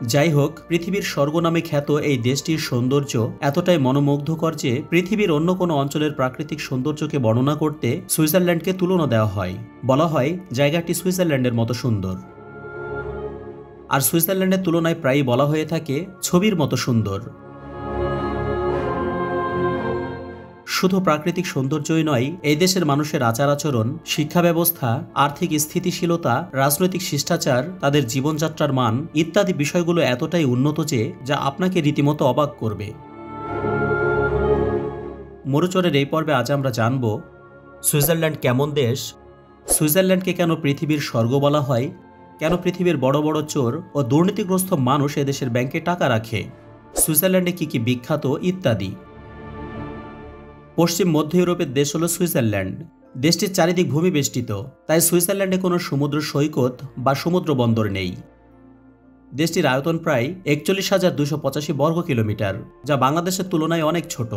যাই হোক, পৃথিবীর স্বর্গ নামে খ্যাত এই দেশটির সৌন্দর্য এতটাই মনোমুগ্ধকর যে পৃথিবীর অন্য কোনো অঞ্চলের প্রাকৃতিক সৌন্দর্যকে বর্ণনা করতে সুইজারল্যান্ডকে তুলনা দেওয়া হয়। বলা হয় জায়গাটি সুইজারল্যান্ডের মতো সুন্দর। আর সুইজারল্যান্ডের তুলনায় প্রায়ই বলা হয়ে থাকে ছবির মতো সুন্দর। শুধু প্রাকৃতিক সৌন্দর্যই নয়, এই দেশের মানুষের আচার আচরণ, শিক্ষা ব্যবস্থা, আর্থিক স্থিতিশীলতা, রাজনৈতিক শিষ্টাচার, তাদের জীবনযাত্রার মান ইত্যাদি বিষয়গুলো এতটাই উন্নত যে যা আপনাকে রীতিমতো অবাক করবে। মরুচরের এই পর্বে আজ আমরা জানব সুইজারল্যান্ড কেমন দেশ, সুইজারল্যান্ডকে কেন পৃথিবীর স্বর্গ বলা হয়, কেন পৃথিবীর বড় বড় চোর ও দুর্নীতিগ্রস্ত মানুষ এদেশের ব্যাংকে টাকা রাখে, সুইজারল্যান্ডে কি কি বিখ্যাত ইত্যাদি। পশ্চিম মধ্য ইউরোপের দেশ হল সুইজারল্যান্ড। দেশটির চারিদিক ভূমি বেষ্টিত, তাই সুইজারল্যান্ডে কোনো সমুদ্র সৈকত বা সমুদ্র বন্দর নেই। দেশটির আয়তন প্রায় ৪১,২৮৫ বর্গ কিলোমিটার, যা বাংলাদেশের তুলনায় অনেক ছোট।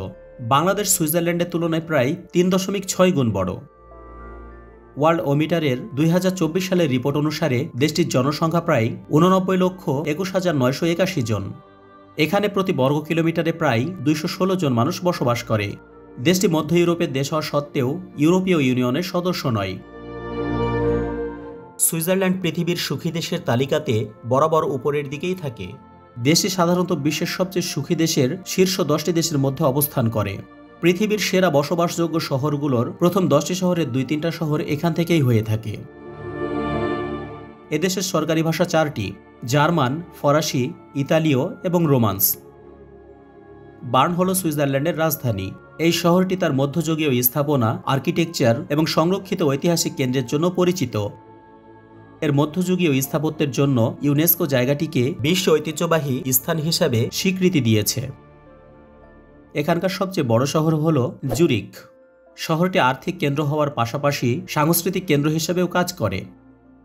বাংলাদেশ সুইজারল্যান্ডের তুলনায় প্রায় ৩.৬ গুণ বড়। ওয়ার্ল্ড ওমিটারের ২০২৪ সালের রিপোর্ট অনুসারে দেশটির জনসংখ্যা প্রায় ৮৯,২১,৯৮১ জন। এখানে প্রতি বর্গ কিলোমিটারে প্রায় ২১৬ জন মানুষ বসবাস করে। দেশটি মধ্য ইউরোপের দেশ হওয়া সত্ত্বেও ইউরোপীয় ইউনিয়নের সদস্য নয়। সুইজারল্যান্ড পৃথিবীর সুখী দেশের তালিকাতে বরাবর উপরের দিকেই থাকে। দেশটি সাধারণত বিশ্বের সবচেয়ে সুখী দেশের শীর্ষ 10টি দেশের মধ্যে অবস্থান করে। পৃথিবীর সেরা বসবাসযোগ্য শহরগুলোর প্রথম 10টি শহরের 2-3টা শহর এখান থেকেই হয়ে থাকে। এদেশের সরকারি ভাষা 4টি: জার্মান, ফরাসি, ইতালীয় এবং রোমান্স। বার্ন হল সুইজারল্যান্ডের রাজধানী। এই শহরটি তার মধ্যযুগীয় স্থাপনা, আর্কিটেকচার এবং সংরক্ষিত ঐতিহাসিক কেন্দ্রের জন্য পরিচিত। এর মধ্যযুগীয় স্থাপত্যের জন্য ইউনেস্কো জায়গাটিকে বিশ্ব ঐতিহ্যবাহী স্থান হিসাবে স্বীকৃতি দিয়েছে। এখানকার সবচেয়ে বড় শহর হল জুরিখ। শহরটি আর্থিক কেন্দ্র হওয়ার পাশাপাশি সাংস্কৃতিক কেন্দ্র হিসেবেও কাজ করে।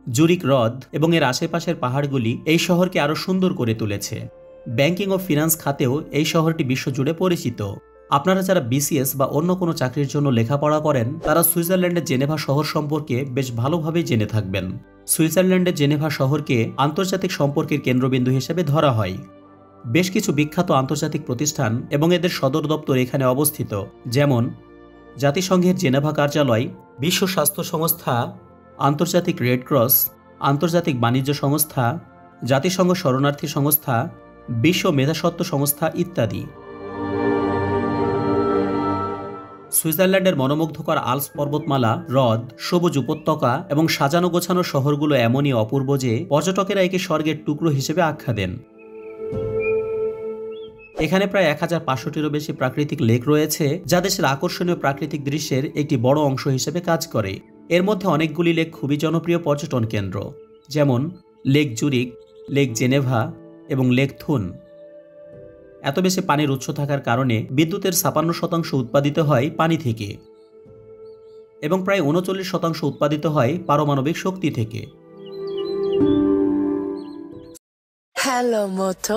জুরিখ হ্রদ এবং এর আশেপাশের পাহাড়গুলি এই শহরকে আরও সুন্দর করে তুলেছে। ব্যাংকিং ও ফিনান্স খাতেও এই শহরটি বিশ্বজুড়ে পরিচিত। আপনারা যারা বিসিএস বা অন্য কোনো চাকরির জন্য লেখাপড়া করেন, তারা সুইজারল্যান্ডের জেনেভা শহর সম্পর্কে বেশ ভালোভাবেই জেনে থাকবেন। সুইজারল্যান্ডের জেনেভা শহরকে আন্তর্জাতিক সম্পর্কের কেন্দ্রবিন্দু হিসেবে ধরা হয়। বেশ কিছু বিখ্যাত আন্তর্জাতিক প্রতিষ্ঠান এবং এদের সদর দপ্তর এখানে অবস্থিত, যেমন জাতিসংঘের জেনেভা কার্যালয়, বিশ্ব স্বাস্থ্য সংস্থা, আন্তর্জাতিক রেড ক্রস, আন্তর্জাতিক বাণিজ্য সংস্থা, জাতিসংঘ শরণার্থী সংস্থা, বিশ্ব মেধাস্বত্ব সংস্থা ইত্যাদি। সুইজারল্যান্ডের মনোমুগ্ধকর আল্পস পর্বতমালা, হ্রদ, সবুজ উপত্যকা এবং সাজানো গোছানো শহরগুলো এমনই অপূর্ব যে পর্যটকেরা একে স্বর্গের টুকরো হিসেবে আখ্যা দেন। এখানে প্রায় ১,৫০০টিরও বেশি প্রাকৃতিক লেক রয়েছে, যা দেশের আকর্ষণীয় প্রাকৃতিক দৃশ্যের একটি বড় অংশ হিসেবে কাজ করে। এর মধ্যে অনেকগুলি লেক খুবই জনপ্রিয় পর্যটন কেন্দ্র, যেমন লেক জুরিখ, লেক জেনেভা এবং লেক থুন। এত বেশি পানির উৎস থাকার কারণে বিদ্যুতের ৫৬% উৎপাদিত হয় পানি থেকে এবং প্রায় ৩৯% উৎপাদিত হয় পারমাণবিক শক্তি থেকে। হ্যালো মোটো।